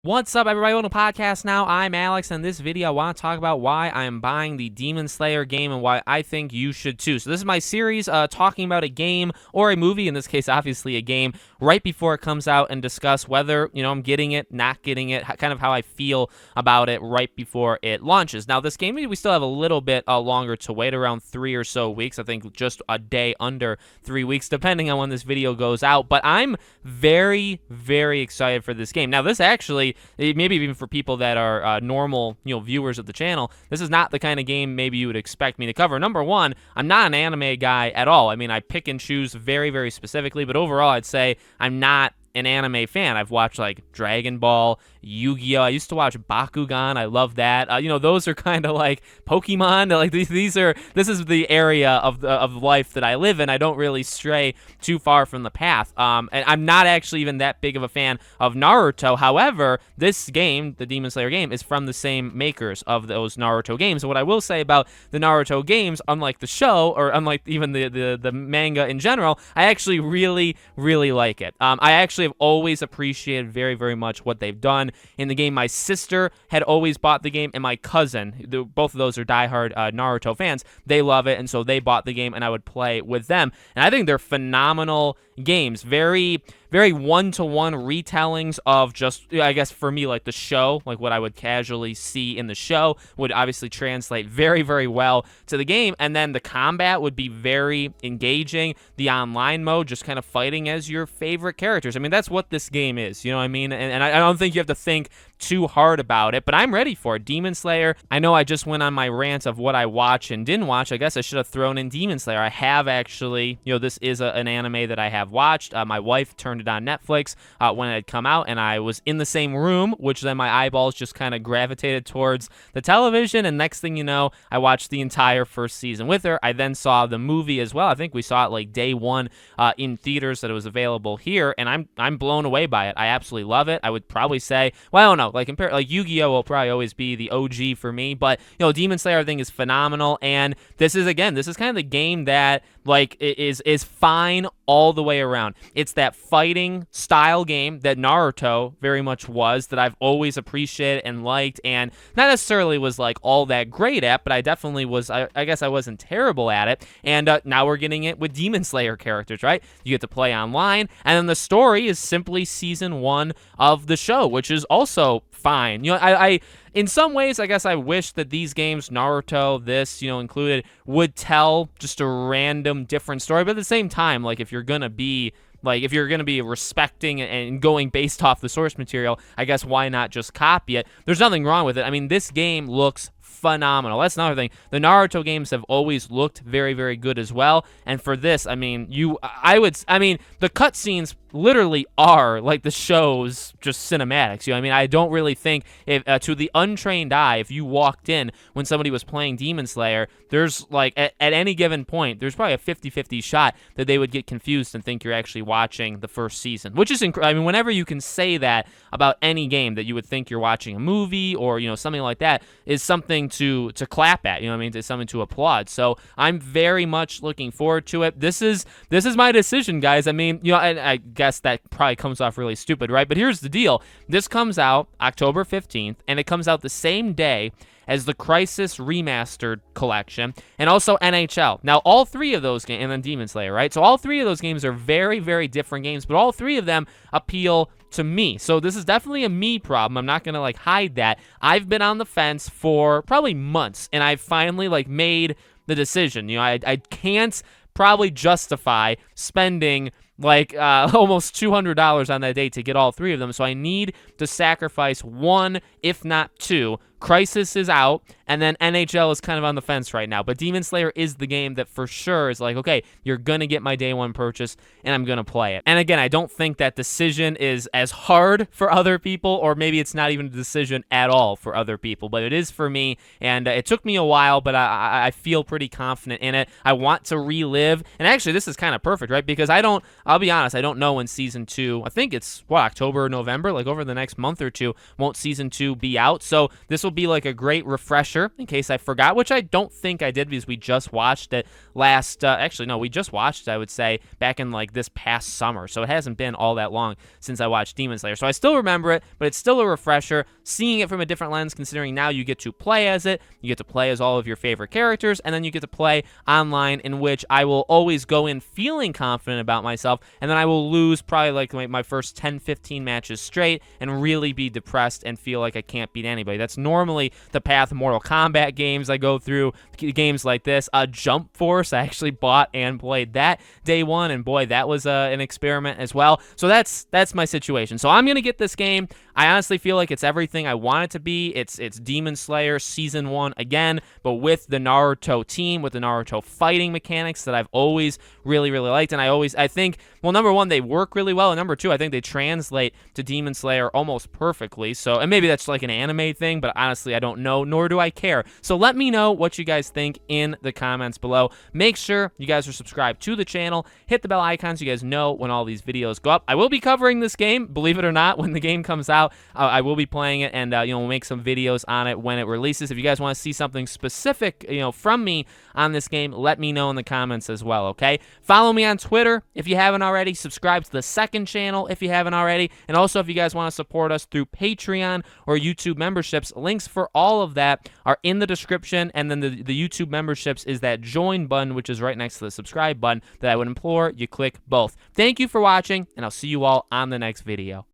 What's up, everybody? Welcome to the podcast now. I'm Alex, and in this video, I want to talk about why I am buying the Demon Slayer game and why I think you should too. So this is my series talking about a game or a movie, in this case, obviously a game, right before it comes out and discuss whether, I'm getting it, not getting it, kind of how I feel about it right before it launches. Now, this game, we still have a little bit longer to wait, around 3 or so weeks. I think just a day under 3 weeks, depending on when this video goes out. But I'm very, very excited for this game. Now, this actually, maybe even for people that are normal, viewers of the channel, this is not the kind of game maybe you would expect me to cover. Number one, I'm not an anime guy at all. I mean, I pick and choose very, very specifically, but overall, I'd say I'm not an anime fan. I've watched like Dragon Ball, Yu-Gi-Oh. I used to watch Bakugan. I love that. Those are kind of like Pokemon. Like this is the area of life that I live in. I don't really stray too far from the path. And I'm not actually even that big of a fan of Naruto. However, this game, the Demon Slayer game, is from the same makers of those Naruto games. And what I will say about the Naruto games, unlike the show or unlike even the manga in general, I actually really, really like it. I actually have always appreciated very, very much what they've done in the game. My sister had always bought the game, and my cousin, both of those are diehard Naruto fans, they love it, and so they bought the game, and I would play with them. And I think they're phenomenal games. Very, very one-to-one retellings of just, I guess for me, like the show, like what I would casually see in the show would obviously translate very, very well to the game. And then the combat would be very engaging. The online mode, just kind of fighting as your favorite characters. I mean, that's what this game is, you know what I mean? And I don't think you have to think too hard about it, but I'm ready for it. Demon Slayer, I know I just went on my rant of what I watch and didn't watch. I guess I should have thrown in Demon Slayer. I have actually, this is an anime that I have watched. My wife turned it on Netflix when it had come out, and I was in the same room, which then my eyeballs just kind of gravitated towards the television, and next thing you know, I watched the entire first season with her. I then saw the movie as well. I think we saw it like day one in theaters that it was available here, and I'm blown away by it. I absolutely love it. I would probably say, well, I don't know, like Yu-Gi-Oh will probably always be the OG for me, but Demon Slayer I think is phenomenal, and this is kind of the game that like is fine all the way around. It's that fighting style game that Naruto very much was, that I've always appreciated and liked, and not necessarily was like all that great at, but I definitely was. I guess I wasn't terrible at it, and now we're getting it with Demon Slayer characters, right? You get to play online, and then the story is simply season 1 of the show, which is also fine. I in some ways, I guess I wish that these games, Naruto, this, included, would tell just a random different story. But at the same time, like if you're gonna be respecting and going based off the source material, I guess why not just copy it? There's nothing wrong with it. I mean, this game looks phenomenal. That's another thing. The Naruto games have always looked very, very good as well. And for this, I mean, the cutscenes literally are like the show's just cinematics. I don't really think if to the untrained eye, if you walked in when somebody was playing Demon Slayer, there's like at any given point, there's probably a 50-50 shot that they would get confused and think you're actually watching the first season, which is whenever you can say that about any game, that you would think you're watching a movie or something like that, is something to clap at. It's something to applaud. So I'm very much looking forward to it. This is my decision, guys. I guess that probably comes off really stupid, right? But here's the deal. This comes out October 15th, and it comes out the same day as the Crisis Remastered Collection, and also NHL. Now, all three of those games, and then Demon Slayer, right? So all three of those games are very, very different games, but all three of them appeal to me. So this is definitely a me problem. I'm not going to hide that. I've been on the fence for probably months, and I've finally made the decision. I can't probably justify spending almost $200 on that day to get all three of them. So I need to sacrifice one, if not two. Crisis is out, and then NHL is kind of on the fence right now. But Demon Slayer is the game that for sure is okay, you're going to get my day one purchase, and I'm going to play it. And again, I don't think that decision is as hard for other people, or maybe it's not even a decision at all for other people, but it is for me, and it took me a while, but I feel pretty confident in it. I want to relive, and actually this is kind of perfect, right? Because I'll be honest, I don't know when Season 2, I think it's, October or November, over the next month or two, won't Season 2 be out? So this will will be like a great refresher in case I forgot, which I don't think I did because we just watched it last, actually, no, we just watched it, I would say, back in like this past summer. So it hasn't been all that long since I watched Demon Slayer. So I still remember it, but it's still a refresher, seeing it from a different lens, considering now you get to play as it, you get to play as all of your favorite characters, and then you get to play online, in which I will always go in feeling confident about myself, and then I will lose probably like my first 10-15 matches straight and really be depressed and feel like I can't beat anybody. That's normally the path of Mortal Kombat games I go through, games like this. Jump Force, I actually bought and played that day one, and boy, that was an experiment as well. So that's my situation. So I'm gonna get this game. I honestly feel like it's everything I want it to be. It's Demon Slayer Season 1 again, but with the Naruto team, with the Naruto fighting mechanics that I've always really liked. And I think, well, number one, they work really well, and number two, I think they translate to Demon Slayer almost perfectly. So, and maybe that's like an anime thing, but honestly, I don't know, nor do I care. So let me know what you guys think in the comments below. Make sure you guys are subscribed to the channel. Hit the bell icon so you guys know when all these videos go up. I will be covering this game, believe it or not, when the game comes out. I will be playing it, and we'll make some videos on it when it releases. If you guys want to see something specific, from me on this game, let me know in the comments as well, okay? Follow me on Twitter if you haven't already. Subscribe to the second channel if you haven't already. And also, if you guys want to support us through Patreon or YouTube memberships, links for all of that are in the description. And then the YouTube memberships is that join button, which is right next to the subscribe button, that I would implore you click both. Thank you for watching, and I'll see you all on the next video.